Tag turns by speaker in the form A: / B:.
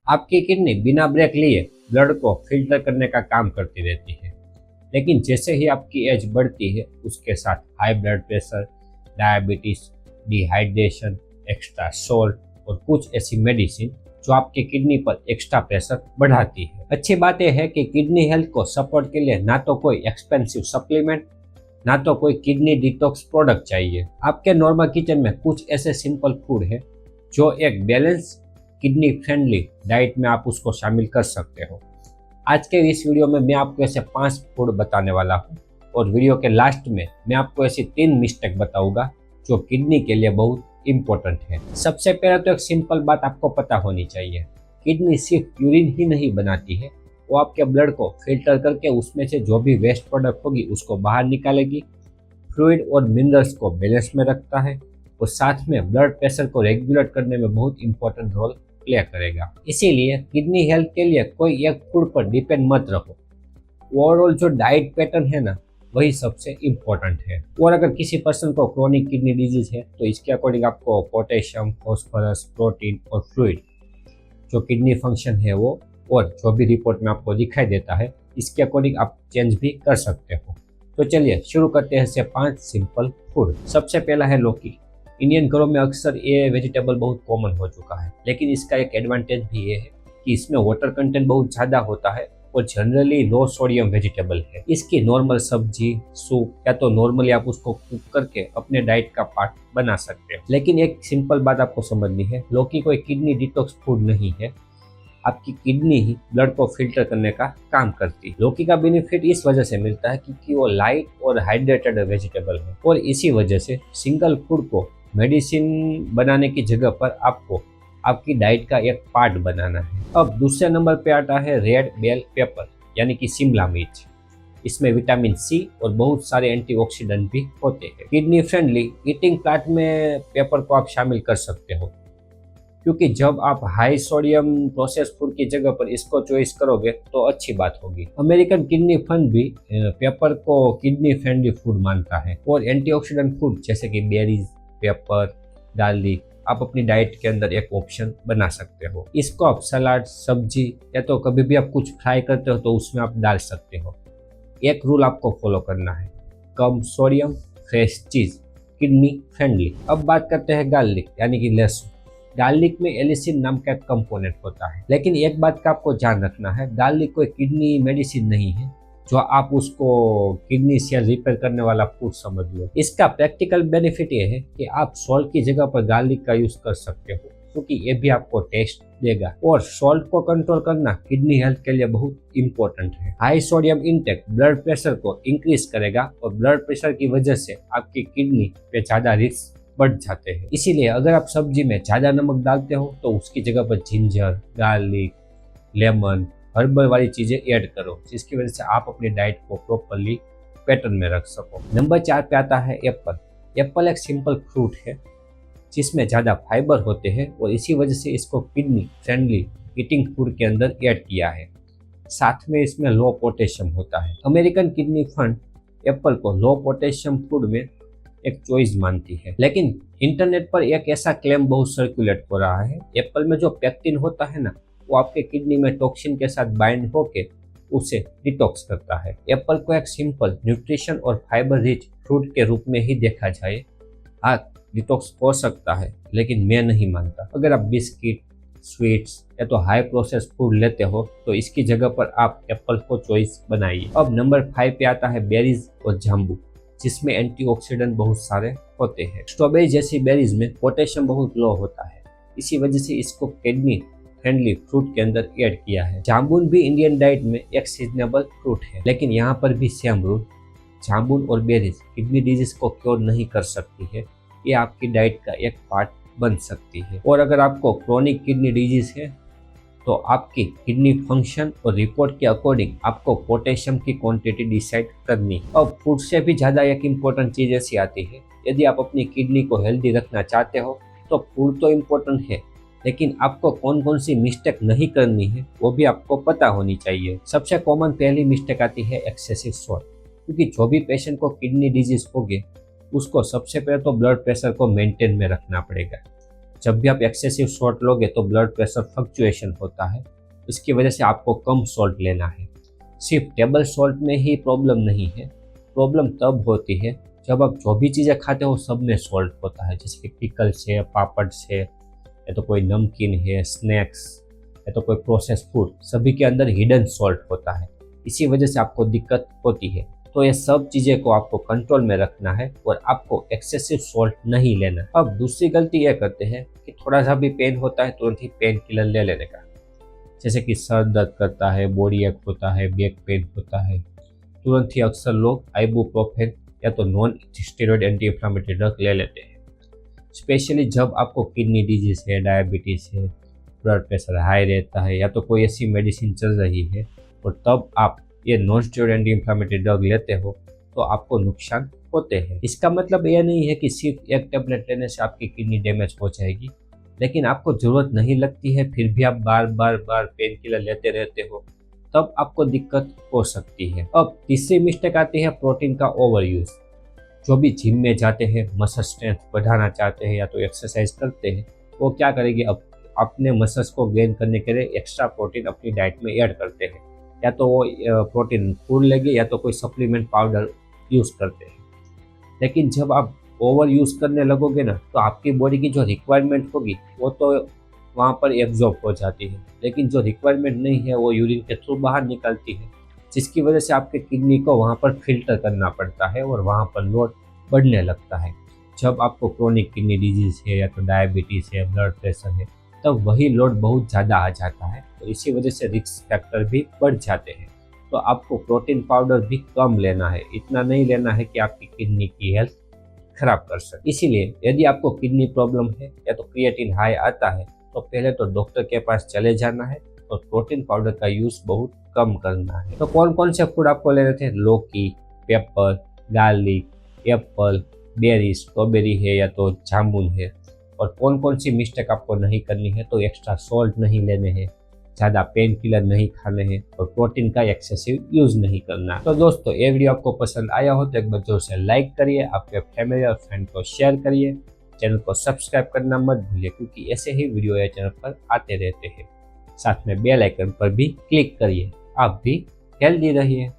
A: आपकी किडनी बिना ब्रेक लिए ब्लड को फिल्टर करने का काम करती रहती है, लेकिन जैसे ही आपकी एज बढ़ती है उसके साथ high blood pressure, diabetes, dehydration, extra salt और कुछ ऐसी मेडिसिन जो आपकी किडनी पर एक्स्ट्रा प्रेशर बढ़ाती है। अच्छी बात यह है कि किडनी हेल्थ को सपोर्ट के लिए ना तो कोई एक्सपेंसिव सप्लीमेंट, ना तो कोई किडनी डिटॉक्स प्रोडक्ट चाहिए। आपके नॉर्मल किचन में कुछ ऐसे सिंपल फूड है जो एक बैलेंस किडनी फ्रेंडली डाइट में आप उसको शामिल कर सकते हो। आज के इस वीडियो में मैं आपको ऐसे 5 फूड बताने वाला हूँ और वीडियो के लास्ट में मैं आपको ऐसी 3 मिस्टेक बताऊंगा जो किडनी के लिए बहुत इम्पोर्टेंट है। सबसे पहले तो एक सिंपल बात आपको पता होनी चाहिए, किडनी सिर्फ यूरिन ही नहीं बनाती है, वो आपके ब्लड को फिल्टर करके उसमें से जो भी वेस्ट प्रोडक्ट होगी उसको बाहर निकालेगी, फ्लूइड और मिनरल्स को बैलेंस में रखता है और साथ में ब्लड प्रेशर को रेगुलेट करने में बहुत इंपॉर्टेंट रोल प्ले करेगा। इसीलिए किडनी हेल्थ के लिए कोई एक फूड पर डिपेंड मत रहो, ओवरऑल जो डाइट पैटर्न है ना वही सबसे इम्पोर्टेंट है। और अगर किसी पर्सन को क्रोनिक किडनी डिजीज है तो इसके अकॉर्डिंग आपको पोटेशियम, फॉस्फोरस, प्रोटीन और फ्लूइड जो किडनी फंक्शन है वो और जो भी रिपोर्ट में आपको दिखाई देता है इसके अकॉर्डिंग आप चेंज भी कर सकते हो। तो चलिए शुरू करते हैं से 5 सिंपल फूड। सबसे पहला है लौकी। इंडियन घरों में अक्सर ये वेजिटेबल बहुत कॉमन हो चुका है, लेकिन इसका एक एडवांटेज भी ये है कि इसमें वाटर कंटेंट बहुत ज़्यादा होता है और जनरली लो सोडियम वेजिटेबल है। इसकी नॉर्मल सब्जी, सूप या तो नॉर्मली आप उसको कुक करके अपने डाइट का पार्ट बना सकते हो। लेकिन एक सिंपल बात आपको समझनी है, लौकी कोई किडनी डिटॉक्स फूड नहीं है, आपकी किडनी ही ब्लड को फिल्टर करने का काम करती है। लौकी का बेनिफिट इस वजह से मिलता है क्योंकि वो लाइट और हाइड्रेटेड वेजिटेबल है और इसी वजह से सिंगल फूड को मेडिसिन बनाने की जगह पर आपको आपकी डाइट का एक पार्ट बनाना है। अब दूसरे नंबर पे आता है रेड बेल पेपर यानी कि शिमला मिर्च। इसमें विटामिन सी और बहुत सारे एंटीऑक्सीडेंट भी होते हैं। किडनी फ्रेंडली ईटिंग प्लाट में पेपर को आप शामिल कर सकते हो, क्योंकि जब आप हाई सोडियम प्रोसेस फूड की जगह पर इसको चॉइस करोगे तो अच्छी बात होगी। अमेरिकन किडनी फंड भी पेपर को किडनी फ्रेंडली फूड मानता है और एंटीऑक्सीडेंट फूड जैसे कि बेरीज, पेपर, गार्लिक आप अपनी डाइट के अंदर एक ऑप्शन बना सकते हो। इसको आप सलाद, सब्जी या तो कभी भी आप कुछ फ्राई करते हो तो उसमें आप डाल सकते हो। एक रूल आपको फॉलो करना है, कम सोडियम, फ्रेश चीज, किडनी फ्रेंडली। अब बात करते हैं गार्लिक यानी कि लहसुन। गार्लिक में एलिसिन नाम का एक कंपोनेंट होता है, लेकिन एक बात का आपको ध्यान रखना है, गार्लिक कोई किडनी मेडिसिन नहीं है जो आप उसको किडनी से रिपेयर करने वाला फूड समझ लो। इसका प्रैक्टिकल बेनिफिट ये है कि आप सॉल्ट की जगह पर गार्लिक का यूज कर सकते हो, क्योंकि ये भी आपको टेस्ट देगा। और सॉल्ट को कंट्रोल करना किडनी हेल्थ के लिए बहुत इंपॉर्टेंट है। High sodium intake blood pressure को इंक्रीज करेगा और ब्लड प्रेशर की वजह से आपकी किडनी पे ज्यादा रिस्क बढ़ जाते हैं। इसीलिए अगर आप सब्जी में ज्यादा नमक डालते हो तो उसकी जगह पर जिंजर, गार्लिक, लेमन, हर्बल वाली चीजें ऐड करो, जिसकी वजह से आप अपनी डाइट को प्रॉपरली पैटर्न में रख सको। नंबर 4 पे आता है एप्पल। एप्पल एक सिंपल फ्रूट है जिसमें ज़्यादा फाइबर होते हैं और इसी वजह से इसको किडनी फ्रेंडली ईटिंग फूड के अंदर ऐड किया है। साथ में इसमें लो पोटेशियम होता है। अमेरिकन किडनी फंड एप्पल को लो पोटेशियम फूड में एक चॉइस मानती है, लेकिन इंटरनेट पर एक ऐसा क्लेम बहुत सर्कुलेट हो रहा है, एप्पल में जो पेक्टिन होता है ना वो आपके किडनी में टॉक्सिन के साथ बाइंड होके उसे डिटॉक्स करता है। एप्पल को एक सिंपल न्यूट्रिशन और फाइबर रिच फ्रूट के रूप में ही देखा जाए। हाँ, डिटॉक्स हो सकता है, लेकिन मैं नहीं मानता। अगर आप बिस्किट, स्वीट्स या तो हाई प्रोसेस फूड लेते हो तो इसकी जगह पर आप एप्पल को चॉइस बनाइए। अब नंबर 5 पे आता है बेरीज और जाम्बू, जिसमें एंटीऑक्सीडेंट बहुत सारे होते हैं। स्ट्रॉबेरी जैसी बेरीज में पोटेशियम बहुत लो होता है, इसी वजह से इसको किडनी फ्रेंडली फ्रूट के अंदर ऐड किया है। जामुन भी इंडियन डाइट में एक सीजनेबल फ्रूट है, लेकिन यहाँ पर भी सेम रूल, जामुन और बेरीज किडनी डिजीज को क्योर नहीं कर सकती है, ये आपकी डाइट का एक पार्ट बन सकती है। और अगर आपको क्रोनिक किडनी डिजीज है तो आपकी किडनी फंक्शन और रिपोर्ट के अकॉर्डिंग आपको पोटेशियम की क्वांटिटी डिसाइड करनी। अब फूड से भी ज़्यादा एक इम्पोर्टेंट चीज़ ऐसी आती है, यदि आप अपनी किडनी को हेल्दी रखना चाहते हो तो फूड तो इम्पोर्टेंट है, लेकिन आपको कौन कौन सी मिस्टेक नहीं करनी है वो भी आपको पता होनी चाहिए। सबसे कॉमन पहली मिस्टेक आती है एक्सेसिव सॉल्ट, क्योंकि जो भी पेशेंट को किडनी डिजीज होगी उसको सबसे पहले तो ब्लड प्रेशर को मेंटेन में रखना पड़ेगा। जब भी आप एक्सेसिव सॉल्ट लोगे तो ब्लड प्रेशर फ्लक्चुएशन होता है, इसकी वजह से आपको कम सॉल्ट लेना है। सिर्फ टेबल सॉल्ट में ही प्रॉब्लम नहीं है, प्रॉब्लम तब होती है जब आप जो भी चीज़ें खाते हो सब में सॉल्ट होता है, जैसे कि पिकल्स है, पापड़ है, या तो कोई नमकीन है, स्नैक्स, या तो कोई प्रोसेस फूड, सभी के अंदर हिडन सॉल्ट होता है। इसी वजह से आपको दिक्कत होती है। तो ये सब चीज़ें को आपको कंट्रोल में रखना है और आपको एक्सेसिव सॉल्ट नहीं लेना। अब दूसरी गलती ये करते हैं कि थोड़ा सा भी पेन होता है तुरंत ही पेन किलर ले लेने का, जैसे कि सर दर्द करता है, बॉडी एक होता है, बैक पेन होता है, तुरंत ही अक्सर लोग आइबुप्रोफेन या तो non steroid anti inflammatory drug ले लेते हैं। स्पेशली जब आपको किडनी डिजीज है, डायबिटीज़ है, ब्लड प्रेशर हाई रहता है, या तो कोई ऐसी मेडिसिन चल रही है और तब आप ये non steroid anti inflammatory drug लेते हो तो आपको नुकसान होते हैं। इसका मतलब यह नहीं है कि सिर्फ एक टेबलेट लेने से आपकी किडनी डैमेज हो जाएगी, लेकिन आपको ज़रूरत नहीं लगती है फिर भी आप बार बार पेन किलर लेते रहते हो, तब आपको दिक्कत हो सकती है। अब तीसरी मिस्टेक आती है प्रोटीन का ओवर यूज़। जो भी जिम में जाते हैं, मसल स्ट्रेंथ बढ़ाना चाहते हैं या तो एक्सरसाइज करते हैं, वो क्या करेंगे, अब अपने मसल्स को गेन करने के लिए एक्स्ट्रा प्रोटीन अपनी डाइट में ऐड करते हैं, या तो वो प्रोटीन फूड लेंगे या तो कोई सप्लीमेंट पाउडर यूज़ करते हैं। लेकिन जब आप ओवर यूज़ करने लगोगे ना, तो आपकी बॉडी की जो रिक्वायरमेंट होगी वो तो वहाँ पर एब्जॉर्ब हो जाती है, लेकिन जो रिक्वायरमेंट नहीं है वो यूरिन के थ्रू बाहर निकलती है, जिसकी वजह से आपके किडनी को वहाँ पर फिल्टर करना पड़ता है और वहाँ पर लोड बढ़ने लगता है। जब आपको क्रोनिक किडनी डिजीज़ है या तो डायबिटीज़ है, ब्लड प्रेशर है, तब वही लोड बहुत ज़्यादा आ जाता है और इसी वजह से रिस्क फैक्टर भी बढ़ जाते हैं। तो आपको प्रोटीन पाउडर भी कम लेना है, इतना नहीं लेना है कि आपकी किडनी की हेल्थ खराब कर सके। इसीलिए यदि आपको किडनी प्रॉब्लम है या तो क्रिएटिन हाई आता है तो पहले तो डॉक्टर के पास चले जाना है और प्रोटीन पाउडर का यूज़ बहुत कम करना है। तो कौन कौन से फूड आपको लेने थे, लौकी, pepper, garlic, apple, berry, strawberry है या तो जामुन है, और कौन कौन सी मिस्टेक आपको नहीं करनी है, तो एक्स्ट्रा सॉल्ट नहीं लेने हैं, ज़्यादा पेन किलर नहीं खाने हैं और प्रोटीन का एक्सेसिव यूज़ नहीं करना। तो दोस्तों ये वीडियो आपको पसंद आया हो तो एक बार जोर से लाइक करिए, आपके फैमिली और फ्रेंड को शेयर करिए, चैनल को सब्सक्राइब करना मत भूलिए क्योंकि ऐसे ही वीडियो ये चैनल पर आते रहते हैं। साथ में बेल आइकन पर भी क्लिक करिए। आप भी हेल्दी रहिए।